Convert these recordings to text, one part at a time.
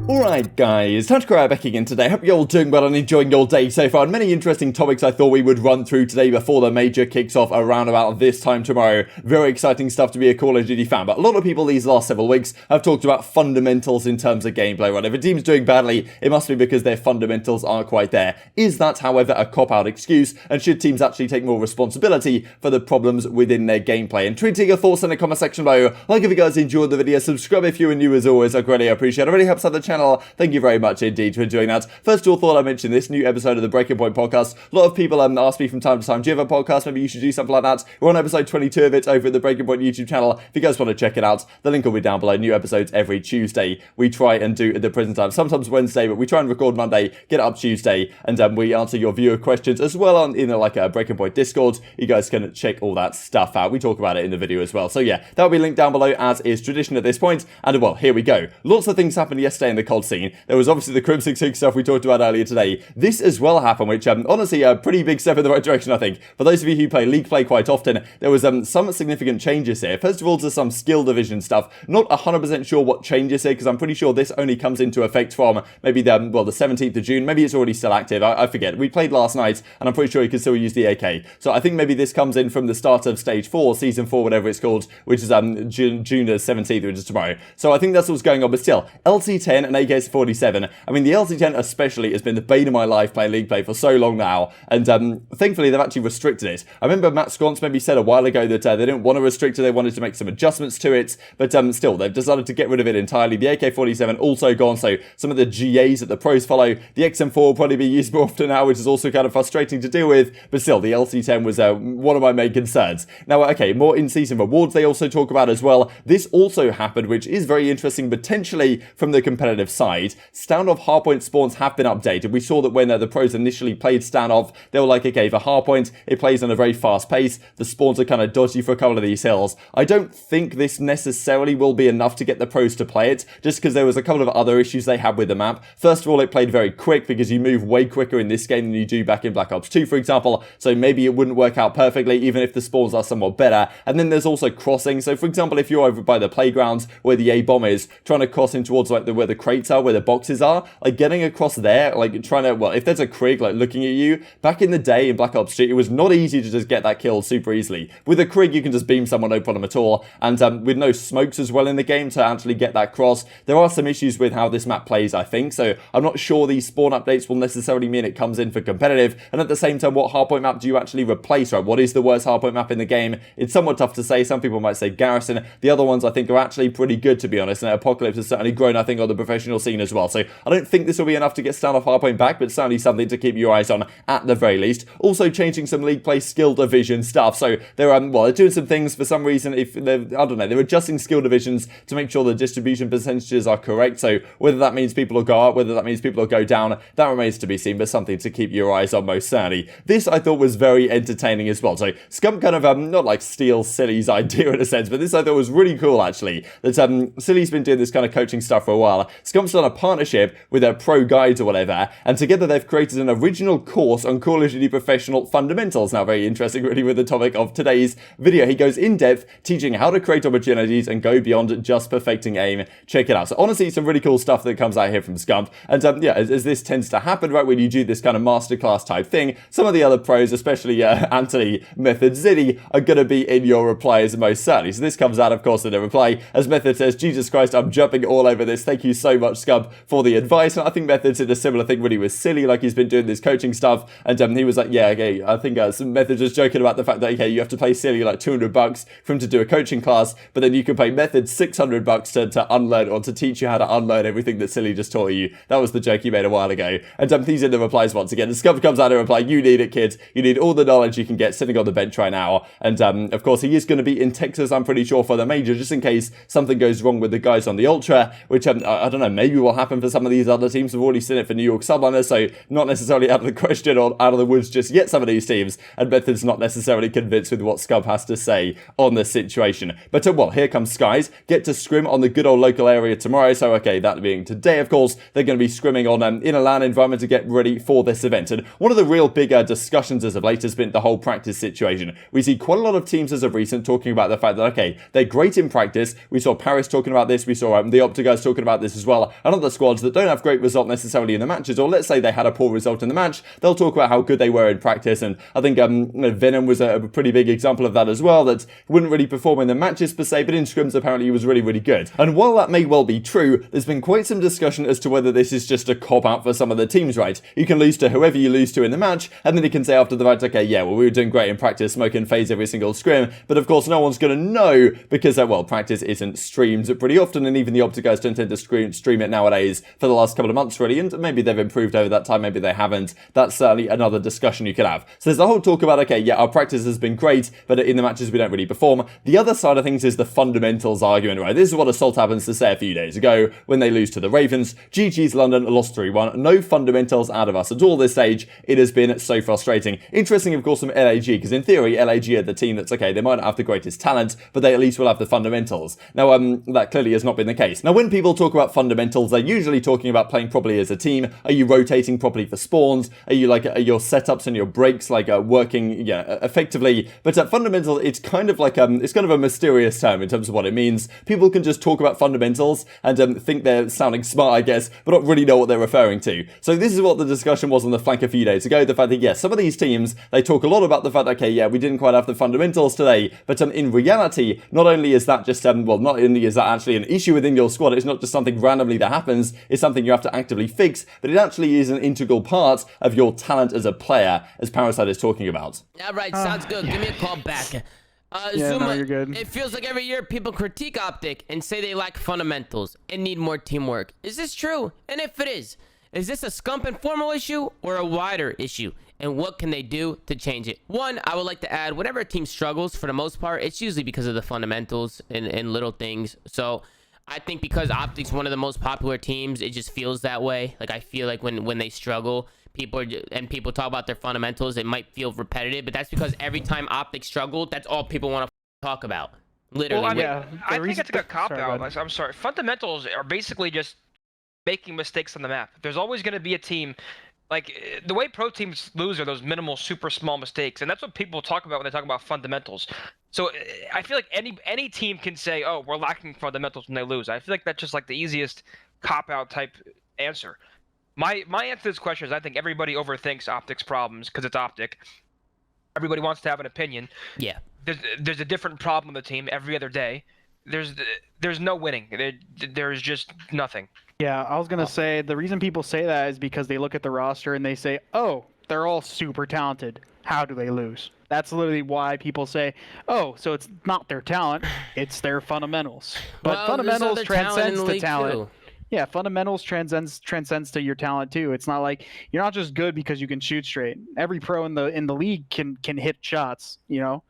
Alright guys, TacticalRab back again today. Hope you're all doing well and enjoying your day so far. And many interesting topics I thought we would run through today before the major kicks off around about this time tomorrow. Very exciting stuff to be a Call of Duty fan. But a lot of people these last several weeks have talked about fundamentals in terms of gameplay. Right? If a team's doing badly, it must be because their fundamentals aren't quite there. Is that, however, a cop-out excuse? And should teams actually take more responsibility for the problems within their gameplay? And tweet your thoughts in the comment section below. Like if you guys enjoyed the video, subscribe if you are new as always. I greatly appreciate it. It really helps out the channel. Thank you very much indeed for doing that. First of all, thought I'd mention this new episode of the Breaking Point podcast. A lot of people ask me from time to time, do you have a podcast? Maybe you should do something like that. We're on episode 22 of it over at the Breaking Point YouTube channel. If you guys want to check it out, the link will be down below. New episodes every Tuesday. We try and do at the present time, sometimes Wednesday, but we try and record Monday, get it up Tuesday, and we answer your viewer questions as well on in a Breaking Point Discord. You guys can check all that stuff out. We talk about it in the video as well. So yeah, that'll be linked down below as is tradition at this point. And well, here we go. Lots of things happened yesterday in the COD scene. There was obviously the Crimsix Huke stuff we talked about earlier today. This as well happened, which honestly a pretty big step in the right direction, I think. For those of you who play League play quite often, there was some significant changes here. First of all, to some skill division stuff. Not 100% sure what changes here, because I'm pretty sure this only comes into effect from maybe the 17th of June. Maybe it's already still active. I forget. We played last night, and I'm pretty sure you can still use the AK. So I think maybe this comes in from the start of Stage 4, Season 4, whatever it's called, which is June the 17th, which is tomorrow. So I think that's what's going on. But still, LC-10 and AK-47. I mean, the LC-10 especially has been the bane of my life playing League play for so long now, and thankfully they've actually restricted it. I remember Matt Sconce maybe said a while ago that they didn't want to restrict it, they wanted to make some adjustments to it, but still, they've decided to get rid of it entirely. The AK-47 also gone, so some of the GAs that the pros follow, the XM4 will probably be used more often now, which is also kind of frustrating to deal with, but still, the LC-10 was one of my main concerns. Now, okay, more in-season rewards they also talk about as well. This also happened, which is very interesting, potentially from the competitive side. Standoff hardpoint spawns have been updated. We saw that when the pros initially played standoff, they were like, okay, for hardpoint, it plays on a very fast pace. The spawns are kind of dodgy for a couple of these hills. I don't think this necessarily will be enough to get the pros to play it, just because there was a couple of other issues they had with the map. First of all, it played very quick because you move way quicker in this game than you do back in Black Ops 2, for example. So maybe it wouldn't work out perfectly, even if the spawns are somewhat better. And then there's also crossing. So for example, if you're over by the playgrounds where the A-bomb is, trying to cross in towards like where the crates are, where the boxes are, like getting across there, like trying to, well, if there's a Krig like looking at you, back in the day in Black Ops 2, it was not easy to just get that kill super easily. With a Krig, you can just beam someone, no problem at all, and with no smokes as well in the game to actually get that cross. There are some issues with how this map plays, I think, so I'm not sure these spawn updates will necessarily mean it comes in for competitive, and at the same time, what hardpoint map do you actually replace, right? What is the worst hardpoint map in the game? It's somewhat tough to say. Some people might say Garrison. The other ones I think are actually pretty good, to be honest, and Apocalypse has certainly grown, I think, on the professional scene as well. So I don't think this will be enough to get standoff hardpoint back, but certainly something to keep your eyes on at the very least. Also changing some League play skill division stuff. So they're they're doing some things for some reason. If they're, I don't know, they're adjusting skill divisions to make sure the distribution percentages are correct. So whether that means people will go up, whether that means people will go down, that remains to be seen, but something to keep your eyes on most certainly. This I thought was very entertaining as well. So Scump kind of not like steal Silly's idea in a sense, but this I thought was really cool actually. That Silly's been doing this kind of coaching stuff for a while. Scump's done a partnership with their pro guides or whatever, and together they've created an original course on Call of Duty Professional Fundamentals. Now, very interesting really with the topic of today's video. He goes in depth teaching how to create opportunities and go beyond just perfecting aim. Check it out. So honestly, some really cool stuff that comes out here from Scump. And yeah, as this tends to happen, right, when you do this kind of masterclass type thing, some of the other pros, especially Anthony, Methodz, are going to be in your replies most certainly. So this comes out, of course, in a reply, as Methodz says, Jesus Christ, I'm jumping all over this. Thank you so much, Scump, for the advice. And I think Methodz did a similar thing when he was Silly, like he's been doing this coaching stuff, and he was like, yeah, okay, I think some Methodz was joking about the fact that, okay, you have to pay Silly like $200 for him to do a coaching class, but then you can pay Methodz $600 to unlearn, or to teach you how to unlearn everything that Silly just taught you. That was the joke he made a while ago. And he's in the replies once again. And Scump comes out and reply, you need it, kids. You need all the knowledge you can get sitting on the bench right now. And of course, he is going to be in Texas, I'm pretty sure, for the major, just in case something goes wrong with the guys on the Ultra, which I don't know, maybe will happen for some of these other teams. We've already seen it for New York Subliners, so not necessarily out of the question or out of the woods just yet, some of these teams. And Method's not necessarily convinced with what Scump has to say on the situation. But well, here comes Skies. Get to scrim on the good old local area tomorrow. So okay, that being today, of course, they're going to be scrimming on in a LAN environment to get ready for this event. And one of the real big discussions as of late has been the whole practice situation. We see quite a lot of teams as of recent talking about the fact that, okay, they're great in practice. We saw Paris talking about this. We saw the OpTic guys talking about this as well. well, and other squads that don't have great result necessarily in the matches, or let's say they had a poor result in the match, they'll talk about how good they were in practice. And I think Venom was a pretty big example of that as well, that wouldn't really perform in the matches per se, but in scrims apparently he was really, really good. And while that may well be true, there's been quite some discussion as to whether this is just a cop-out for some of the teams, right? You can lose to whoever you lose to in the match, and then you can say after the fact, okay, yeah, well, we were doing great in practice, smoking FaZe every single scrim, but of course no one's going to know because, well, practice isn't streamed pretty often, and even the OpTic guys don't tend to stream it nowadays for the last couple of months, really, and maybe they've improved over that time, maybe they haven't. That's certainly another discussion you could have. So there's the whole talk about, okay, yeah, our practice has been great, but in the matches we don't really perform. The other side of things is the fundamentals argument, right? This is what Assault happens to say a few days ago when they lose to the Ravens. GG's London lost 3-1. No fundamentals out of us at all this stage. It has been so frustrating. Interesting, of course, from LAG, because in theory, LAG are the team that's, okay, they might not have the greatest talent, but they at least will have the fundamentals. Now, that clearly has not been the case. Now, when people talk about fundamentals, they're usually talking about playing properly as a team. Are you rotating properly for spawns? Are you, like, are your setups and your breaks, like, working, effectively? But fundamental, it's kind of like, it's kind of a mysterious term in terms of what it means. People can just talk about fundamentals and think they're sounding smart, I guess, but not really know what they're referring to. So this is what the discussion was on the flank a few days ago. The fact that, yes, some of these teams, they talk a lot about the fact that, okay, yeah, we didn't quite have the fundamentals today, but in reality, not only is that just, well, not only is that actually an issue within your squad, it's not just something randomly that happens, it's something you have to actively fix, but it actually is an integral part of your talent as a player, as Parasite is talking about. All right, sounds good. Give me a call back. Yeah, no, you're good. It feels like every year people critique OpTic and say they lack fundamentals and need more teamwork. Is this true? And if it is this a Scump and formal issue or a wider issue? And what can they do to change it? One, I would like to add, whenever a team struggles, for the most part, it's usually because of the fundamentals and little things. So I think because OpTic's one of the most popular teams, it just feels that way. Like, I feel like when they struggle, people talk about their fundamentals, it might feel repetitive, but that's because every time OpTic struggled, that's all people want to talk about. Literally. Well, I mean, Yeah, I think it's a good cop out. Sorry, I'm sorry. Fundamentals are basically just making mistakes on the map. There's always going to be a team. Like, the way pro teams lose are those minimal, super small mistakes, and that's what people talk about when they talk about fundamentals. So I feel like any team can say, oh, we're lacking fundamentals when they lose. I feel like that's just like the easiest cop-out type answer. My answer to this question is I think everybody overthinks OpTic's problems because it's OpTic. Everybody wants to have an opinion. Yeah. There's a different problem with the team every other day. There's no winning. There's just nothing. Yeah, I was gonna say the reason people say that is because they look at the roster and they say, "Oh, they're all super talented. How do they lose?" That's literally why people say, "Oh, so it's not their talent, it's their fundamentals." But Well, fundamentals there's other talent in transcends the to league, talent. too. Yeah, fundamentals transcends to your talent too. It's not like you're not just good because you can shoot straight. Every pro in the league can hit shots. You know,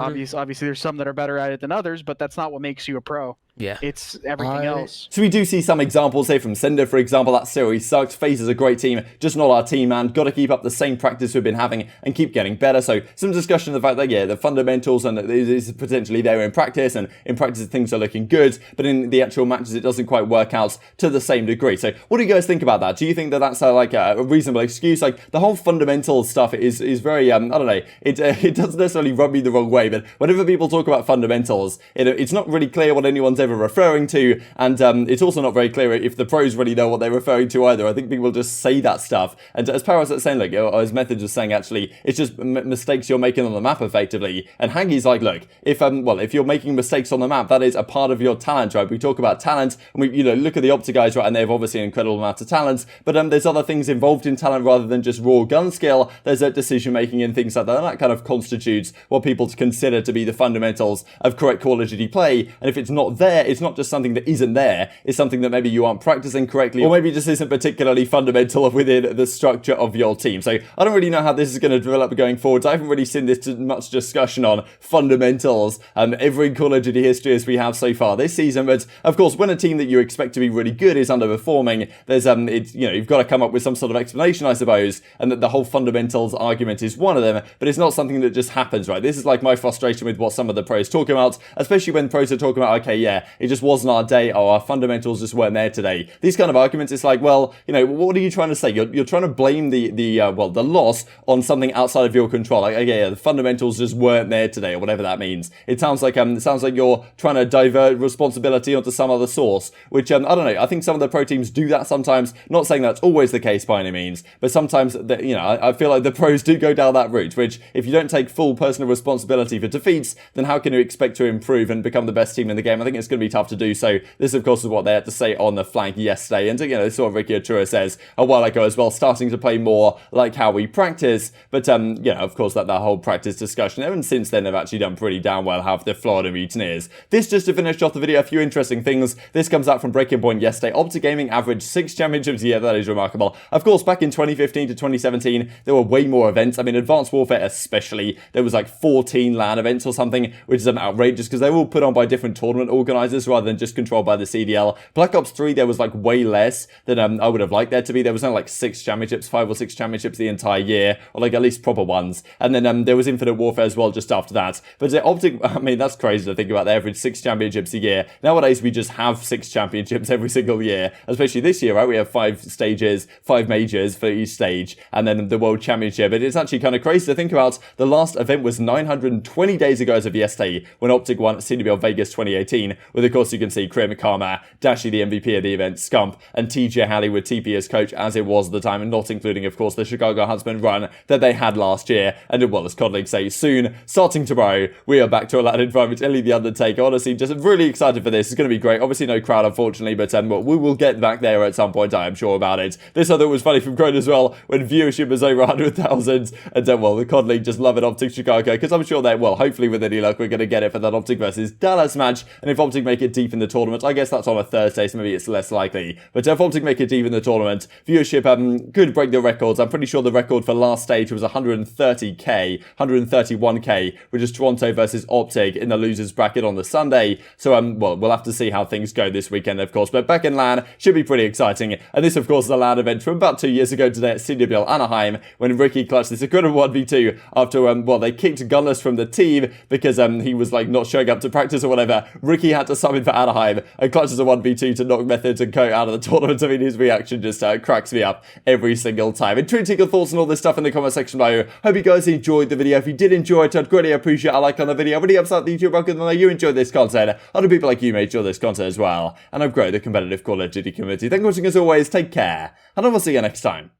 obviously there's some that are better at it than others, but that's not what makes you a pro. Yeah. It's everything else. So we do see some examples, say from Cinder, for example. That series sucked. FaZe is a great team, just not our team, man. Got to keep up the same practice we've been having and keep getting better. So some discussion of the fact that, yeah, the fundamentals and it is potentially there in practice, and in practice things are looking good, but in the actual matches it doesn't quite work out to the same degree. So what do you guys think about that? Do you think that that's like a reasonable excuse? Like, the whole fundamentals stuff is very, I don't know, it doesn't necessarily rub me the wrong way, but whenever people talk about fundamentals, it's not really clear what anyone's ever referring to, and it's also not very clear if the pros really know what they're referring to either. I think people just say that stuff, and as Parasite's saying, like, or as Methodz was saying, actually, it's just mistakes you're making on the map effectively. And Hangy's like, look, if you're making mistakes on the map, that is a part of your talent, right? We talk about talent, and we look at the OpTic guys, right, and they have obviously an incredible amount of talent, but there's other things involved in talent rather than just raw gun skill. There's a decision making and things like that, and that kind of constitutes what people consider to be the fundamentals of correct Call of Duty play. And if it's not there, it's not just something that isn't there, it's something that maybe you aren't practicing correctly, or maybe just isn't particularly fundamental within the structure of your team. So I don't really know how this is going to develop going forward. I haven't really seen this much discussion on fundamentals every Call of Duty history as we have so far this season. But of course, when a team that you expect to be really good is underperforming, there's you've got to come up with some sort of explanation, I suppose, and that the whole fundamentals argument is one of them. But it's not something that just happens, right? This is like my frustration with what some of the pros talk about, especially when pros are talking about, okay, yeah, year. It just wasn't our day. Oh, our fundamentals just weren't there today. These kind of arguments, it's like, well, you know, what are you trying to say? You're trying to blame the loss on something outside of your control. Like, okay, yeah, the fundamentals just weren't there today, or whatever that means. It sounds like you're trying to divert responsibility onto some other source, which I don't know. I think some of the pro teams do that sometimes. Not saying that's always the case by any means, but sometimes, you know, I feel like the pros do go down that route, which if you don't take full personal responsibility for defeats, then how can you expect to improve and become the best team in the game? I think it's going to be tough to do so. This, of course, is what they had to say on the flank yesterday. And, you know, this is what Ricky Atura says a while ago as well, starting to play more like how we practice. But, you know, of course, that whole practice discussion, even since then, they've actually done pretty damn well, have the Florida Mutineers. This, just to finish off the video, a few interesting things. This comes out from Breaking Point yesterday. OpTic Gaming averaged 6 championships a year. That is remarkable. Of course, back in 2015 to 2017, there were way more events. I mean, Advanced Warfare especially, there was like 14 LAN events or something, which is outrageous because they were all put on by different tournament organizers rather than just controlled by the CDL. Black Ops 3, there was like way less than I would have liked there to be. There was only like 6 championships, 5 or 6 championships the entire year, or like at least proper ones. And then there was Infinite Warfare as well just after that. But OpTic, I mean, that's crazy to think about. They average 6 championships a year. Nowadays, we just have 6 championships every single year, especially this year, right? We have 5 stages, 5 majors for each stage, and then the World Championship. And it's actually kind of crazy to think about. The last event was 920 days ago as of yesterday, when OpTic won CWL Vegas 2018, with, of course, you can see Crim, Karma, Dashy, the MVP of the event, Scump, and TJHaLy with TP as coach, as it was at the time, and not including, of course, the Chicago Huntsman run that they had last year. And, well, as colleagues say, soon, starting tomorrow, we are back to a LAN environment. ILLey the Undertaker, honestly, just really excited for this. It's going to be great. Obviously, no crowd, unfortunately, but we will get back there at some point, I am sure about it. This I thought was funny from Crone as well, when viewership was over 100,000, and well, the COD League just loving OpTic Chicago, because I'm sure that, well, hopefully with any luck, we're going to get it for that OpTic versus Dallas match, and if OpTic make it deep in the tournament, I guess that's on a Thursday, so maybe it's less likely, but if OpTic make it deep in the tournament, viewership could break the records. I'm pretty sure the record for last stage was 130k, 131k, which is Toronto versus OpTic in the losers bracket on the Sunday, so well, we'll have to see how things go this weekend, of course, but back in LAN, should be pretty exciting, and this, of course, is a LAN event from about 2 years ago today at CWL Anaheim, when Ricky clutched this incredible 1v2 after, well, they kicked Gunless from the team because he was, like, not showing up to practice or whatever. Ricky had to sub in for Anaheim and clutches a 1v2 to knock Methodz and Co out of the tournament. I mean, his reaction just cracks me up every single time. And tweet your thoughts and all this stuff in the comment section below. Hope you guys enjoyed the video. If you did enjoy it, I'd greatly appreciate a like on the video. Really upset the YouTube algorithm that you enjoyed this content. Other people like you may enjoy this content as well. And I've grown the competitive Call of Duty community. Thank you for watching as always. Take care. And I will see you next time.